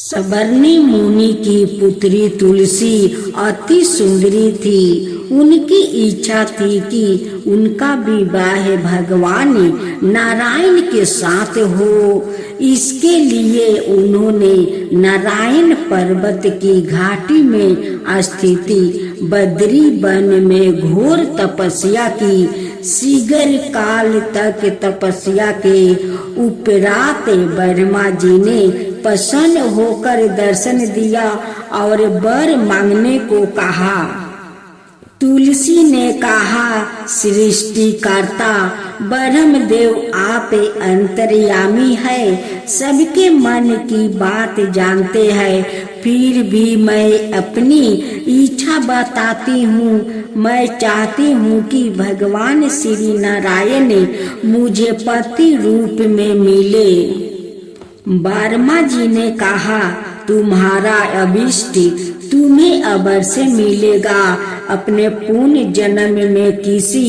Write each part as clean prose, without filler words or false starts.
सबर्णी मुनि की पुत्री तुलसी अति सुंदरी थी। उनकी इच्छा थी कि उनका विवाह भगवान नारायण के साथ हो। इसके लिए उन्होंने नारायण पर्वत की घाटी में स्थिति बद्री वन में घोर तपस्या की। सीगर काल तक तपस्या के उपरांत ब्रह्मा जी ने प्रसन्न होकर दर्शन दिया और वर मांगने को कहा। तुलसी ने कहा, सृष्टिकर्ता ब्रह्मदेव आप अंतर्यामी है, सबके मन की बात जानते हैं। फिर भी मैं अपनी इच्छा बताती हूँ। मैं चाहती हूँ कि भगवान श्री नारायण मुझे पति रूप में मिले। ब्रह्मा जी ने कहा, तुम्हारा अभिष्ट तुम्हें अवश्य मिलेगा। अपने पुण्य जन्म में किसी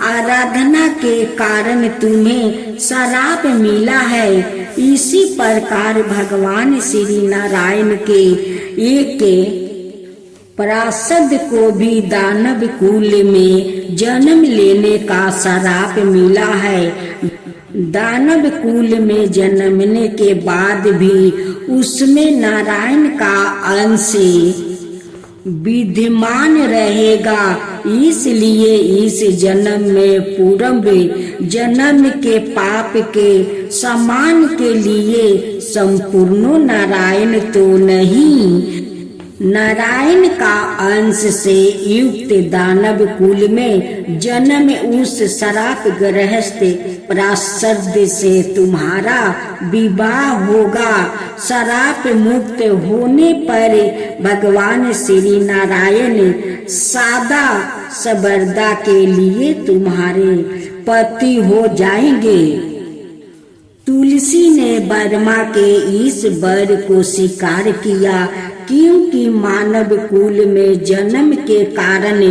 आराधना के कारण तुम्हें श्राप मिला है। इसी प्रकार भगवान श्री नारायण के एक पार्षद को भी दानव कुल में जन्म लेने का श्राप मिला है। दानव कुल में जन्मने के बाद भी उसमें नारायण का अंश विद्यमान रहेगा। इसलिए इस जन्म में पूर्व जन्म के पाप के समान के लिए संपूर्ण नारायण तो नहीं, नारायण का अंश से युक्त दानव कुल में जन्म उस श्राप ग्रस्त पार्षद से तुम्हारा विवाह होगा। श्राप मुक्त होने पर भगवान श्री नारायण सदा सर्वदा के लिए तुम्हारे पति हो जाएंगे। तुलसी ने ब्रह्मा के इस वर को स्वीकार किया, क्योंकि मानव कुल में जन्म के कारण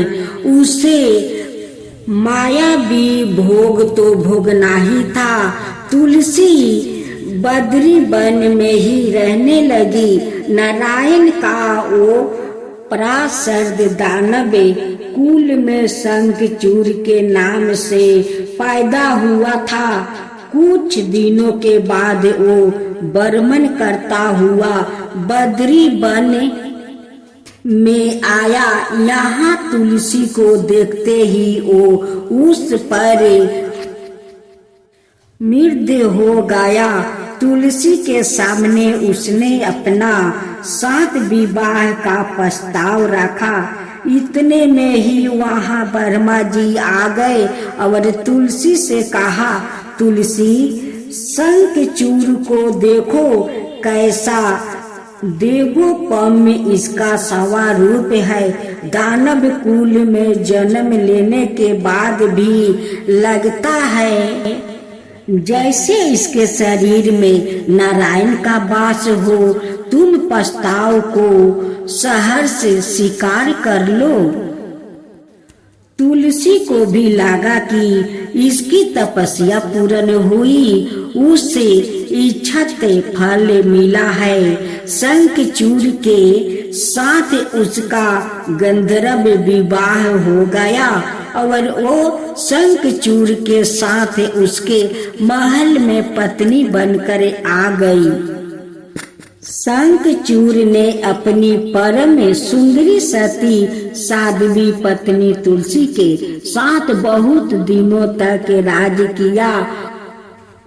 उसे मायावी भोग तो भोगना ही था। तुलसी बद्री वन में ही रहने लगी। नारायण का वो पार्षद दानव कुल में शंखचूड़ के नाम से पैदा हुआ था। कुछ दिनों के बाद वो बर्मन करता हुआ बद्री वन में आया। यहाँ तुलसी को देखते ही वो उस पर मृत हो गया। तुलसी के सामने उसने अपना साथ विवाह का प्रस्ताव रखा। इतने में ही वहाँ ब्रह्मा जी आ गए और तुलसी से कहा, तुलसी शंखचूड़ को देखो, कैसा देवोपम इसका स्वरूप है। दानव कुल में जन्म लेने के बाद भी लगता है जैसे इसके शरीर में नारायण का वास हो। तुम प्रस्ताव को सहर्ष स्वीकार कर लो। तुलसी को भी लगा कि इसकी तपस्या पूर्ण हुई, उससे इच्छित फल मिला है। शंखचूड़ के साथ उसका गंधर्व विवाह हो गया और वो शंखचूड़ के साथ उसके महल में पत्नी बनकर आ गई। शंखचूड़ ने अपनी परम सुंदरी सती साध्वी पत्नी तुलसी के साथ बहुत दिनों तक राज किया।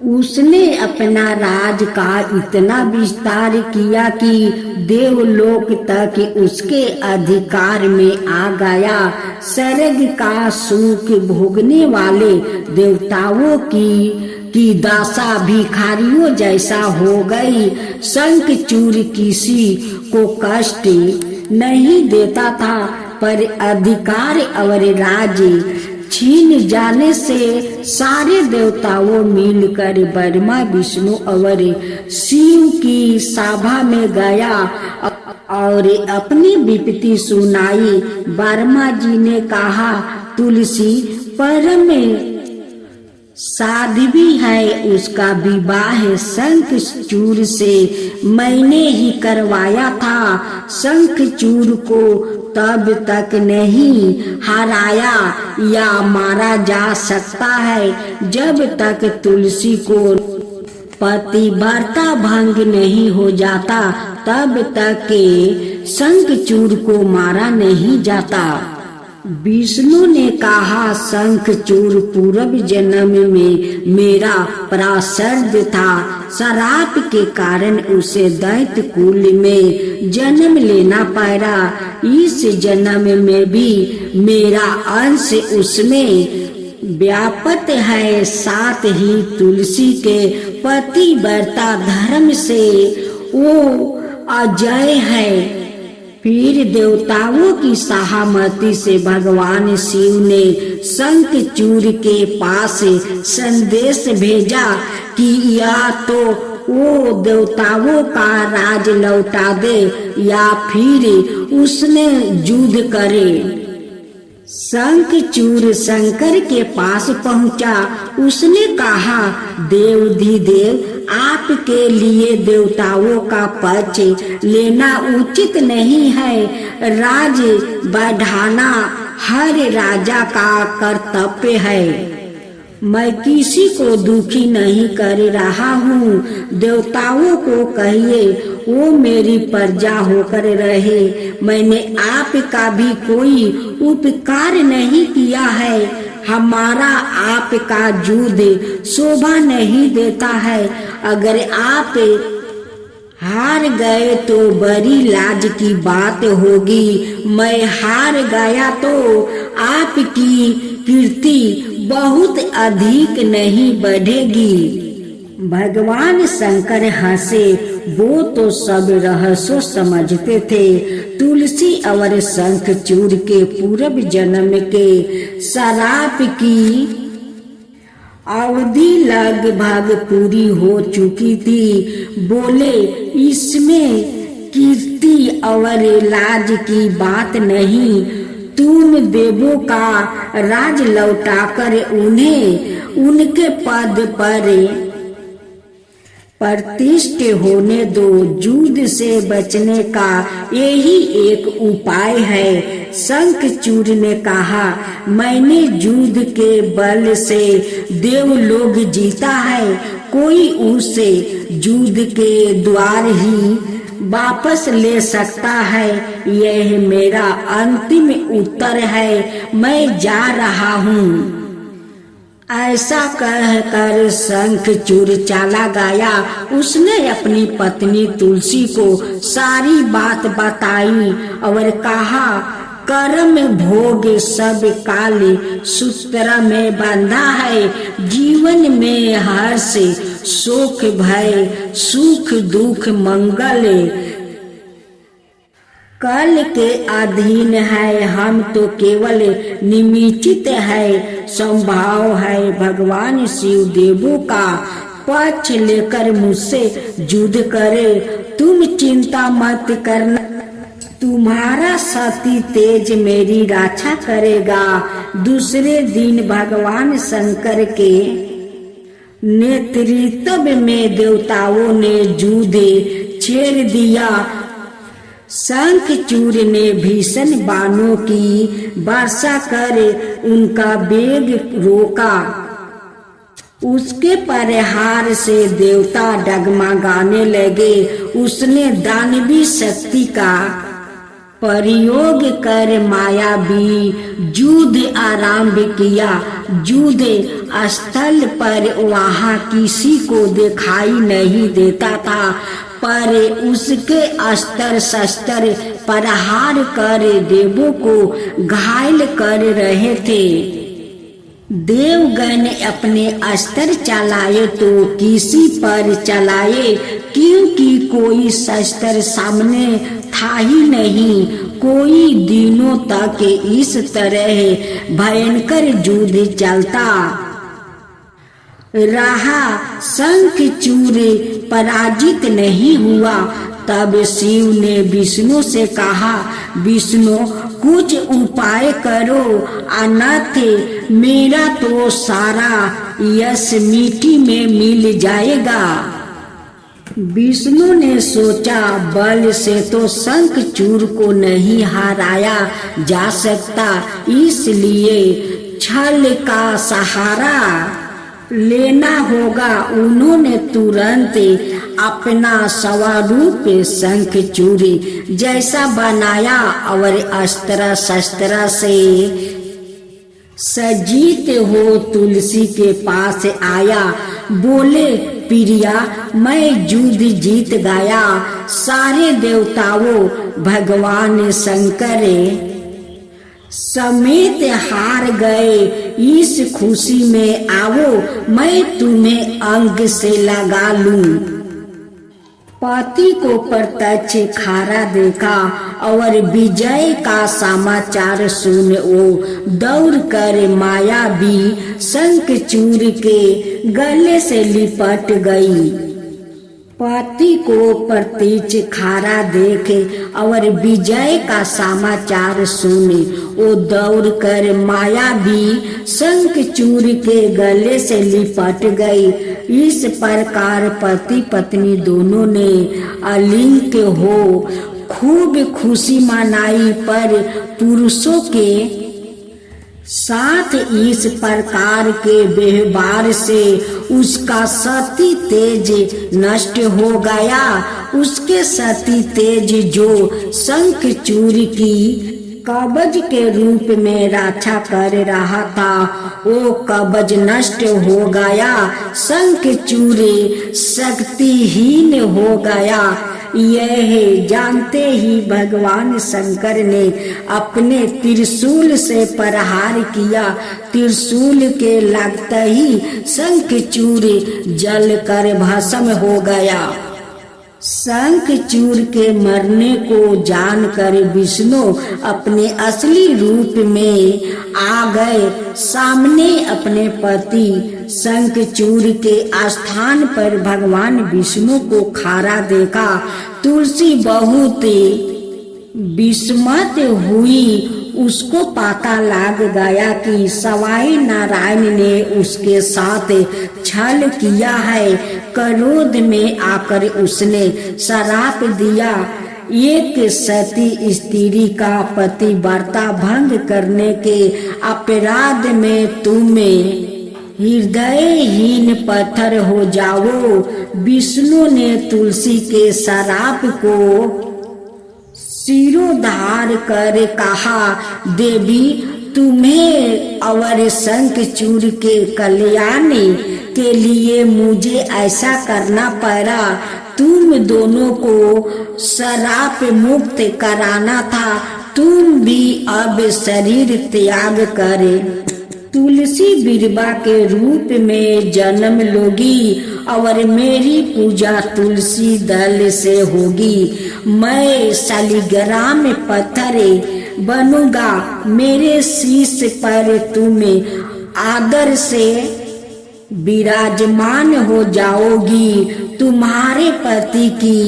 उसने अपना राज का इतना विस्तार किया कि देवलोक तक उसके अधिकार में आ गया। स्वर्ग का सुख भोगने वाले देवताओं की दशा भिखारियों जैसा हो गई। शंखचूड़ किसी को कष्ट नहीं देता था, पर अधिकार और राज्य छीन जाने से सारे देवताओं मिलकर ब्रह्मा विष्णु और शिव की सभा में गया और अपनी विपत्ति सुनाई। ब्रह्मा जी ने कहा, तुलसी परम साध्वी है उसका विवाह शंखचूड़ से मैंने ही करवाया था। शंखचूड़ को तब तक नहीं हराया या मारा जा सकता है जब तक तुलसी को पतिव्रता भंग नहीं हो जाता, तब तक के शंखचूड़ को मारा नहीं जाता। विष्णु ने कहा, शंखचूड़ पूर्व जन्म में मेरा प्रासर्द था। शराप के कारण उसे दैत्य कुल में जन्म लेना पड़ा। इस जन्म में भी मेरा अंश उसमें व्यापत है। साथ ही तुलसी के पतिव्रता धर्म से वो अजय है। फिर देवताओं की सहमति से भगवान शिव ने शंखचूड़ के पास संदेश भेजा कि या तो वो देवताओं का राज लौटा दे या फिर उसने युद्ध करे। शंखचूड़ शंकर के पास पहुंचा। उसने कहा, देवाधिदेव, आपके लिए देवताओं का पक्ष लेना उचित नहीं है। राज बढ़ाना हर राजा का कर्तव्य है। मैं किसी को दुखी नहीं कर रहा हूँ। देवताओं को कहिए वो मेरी प्रजा होकर रहे। मैंने आपका भी कोई उपकार नहीं किया है। हमारा आपका युद्ध शोभा नहीं देता है। अगर आप हार गए तो बड़ी लाज की बात होगी। मैं हार गया तो आपकी कीर्ति बहुत अधिक नहीं बढ़ेगी। भगवान शंकर हंसे। वो तो सब रहस्य समझते थे। तुलसी और शंखचूड़ के पूर्व जन्म के शराप की अवधि लगभग पूरी हो चुकी थी। बोले, इसमें कीर्ति और लाज की बात नहीं। तुम देवों का राज लौटाकर उन्हें उनके पद पर प्रतिष्ठ होने दो। युद्ध से बचने का यही एक उपाय है। शंखचूड़ ने कहा, मैंने युद्ध के बल से देवलोक जीता है। कोई उसे युद्ध के द्वार ही वापस ले सकता है। यह मेरा अंतिम उत्तर है। मैं जा रहा हूँ। ऐसा कहकर शंखचूड़ चला गया। उसने अपनी पत्नी तुलसी को सारी बात बताई और कहा, कर्म भोग सब काल सूत्र में बंधा है। जीवन में हर्ष शोक भय सुख दुख मंगल कल के अधीन है। हम तो केवल निमित्त है। संभाव है भगवान शिव देवों का पक्ष लेकर मुझसे युद्ध करे। तुम चिंता मत करना, तुम्हारा सती तेज मेरी रक्षा करेगा। दूसरे दिन भगवान शंकर के नेतृत्व में देवताओं ने युद्ध छेड़ दिया। शंखचूड़ ने भीषण बाणों की वर्षा कर उनका वेग रोका। उसके प्रहार से देवता डगमगाने लगे। उसने दानवी शक्ति का प्रयोग कर मायावी युद्ध आरंभ किया। युद्ध स्थल पर वहां किसी को दिखाई नहीं देता था, पर उसके अस्त्र शस्त्र प्रहार कर देवों को घायल कर रहे थे। देवगण अपने अस्त्र चलाए तो किसी पर चलाए, क्योंकि कोई शस्त्र सामने था ही नहीं। कोई दिनों तक इस तरह भयंकर युद्ध चलता रहा। शंखचूड़ पराजित नहीं हुआ। तब शिव ने विष्णु से कहा, विष्णु कुछ उपाय करो, अनथ मेरा तो सारा यश मिट्टी में मिल जाएगा। विष्णु ने सोचा, बल से तो शंखचूड़ को नहीं हराया जा सकता, इसलिए छल का सहारा लेना होगा। उन्होंने तुरंत अपना स्वरूप शंखचूड़ जैसा बनाया और अस्त्र शस्त्र से सज्जित हो तुलसी के पास आया। बोले, प्रिया मैं युद्ध जीत गया, सारे देवताओं भगवान शंकर समेत हार गए। इस खुशी में आओ मैं तुम्हें अंग से लगा लूं। पति को प्रत्यक्ष खड़ा देखा और विजय का समाचार सुन वो दौड़ कर मायावी शंखचूड़ के गले से लिपट गई। पति को प्रत्यक्ष खड़ा देखे और विजय का समाचार सुने वो दौड़ कर मायावी शंखचूड़ के गले से लिपट गई। इस प्रकार पति पत्नी दोनों ने अलिंग हो खूब खुशी मनाई, पर पुरुषों के साथ इस प्रकार के व्यवहार से उसका सती तेज नष्ट हो गया। उसके सती तेज जो शंखचूड़ की कवच के रूप में रक्षा कर रहा था, वो कवच नष्ट हो गया। शंखचूड़ शक्तिहीन हो गया। यह जानते ही भगवान शंकर ने अपने त्रिशूल से प्रहार किया। त्रिशूल के लगते ही शंखचूड़ जलकर भस्म हो गया। शंखचूड़ के मरने को जानकर विष्णु अपने असली रूप में आ गए। सामने अपने पति शंखचूड़ के स्थान पर भगवान विष्णु को खड़ा देखा। तुलसी बहुत विस्मित हुई। उसको पता लग गया कि सवाई नारायण ने उसके साथ छल किया है। क्रोध में आकर उसने श्राप दिया, एक सती स्त्री का पतिव्रता भंग करने के अपराध में तुम हृदयहीन पत्थर हो जाओ। विष्णु ने तुलसी के श्राप को सिरोधार कर कहा, देवी तुम्हें और शंखचूड़ के कल्याण के लिए मुझे ऐसा करना पड़ा। तुम दोनों को श्राप मुक्त कराना था। तुम भी अब शरीर त्याग करे तुलसी बिरबा के रूप में जन्म लोगी और मेरी पूजा तुलसी दल से होगी। मैं शालिग्राम पत्थर बनूंगा। मेरे शीश पर तुम आदर से विराजमान हो जाओगी। तुम्हारे पति की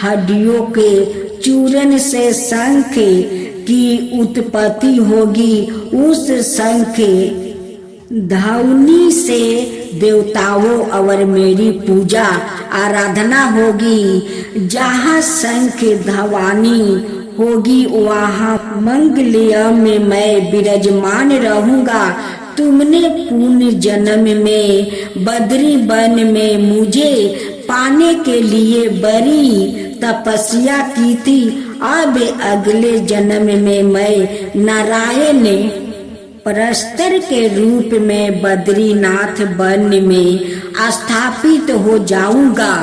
हड्डियों के चूरन से शंख की उत्पत्ति होगी। उस शंख ध्वनि से देवताओं और मेरी पूजा आराधना होगी। जहाँ शंख ध्वनि होगी वहाँ मंगल्य में मैं विराजमान रहूंगा। तुमने पूर्ण जन्म में बद्री वन में मुझे पाने के लिए बड़ी तपस्या की थी। अब अगले जन्म में मैं नारायण प्रस्तर के रूप में बद्रीनाथ वन में स्थापित हो जाऊंगा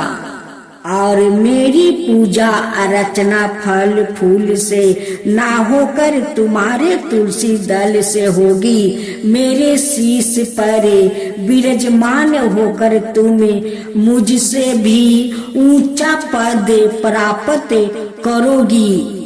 और मेरी पूजा अर्चना फल फूल से ना होकर तुम्हारे तुलसी दल से होगी। मेरे शीश पर विराजमान होकर तुम मुझसे भी ऊंचा पद प्राप्त करोगी।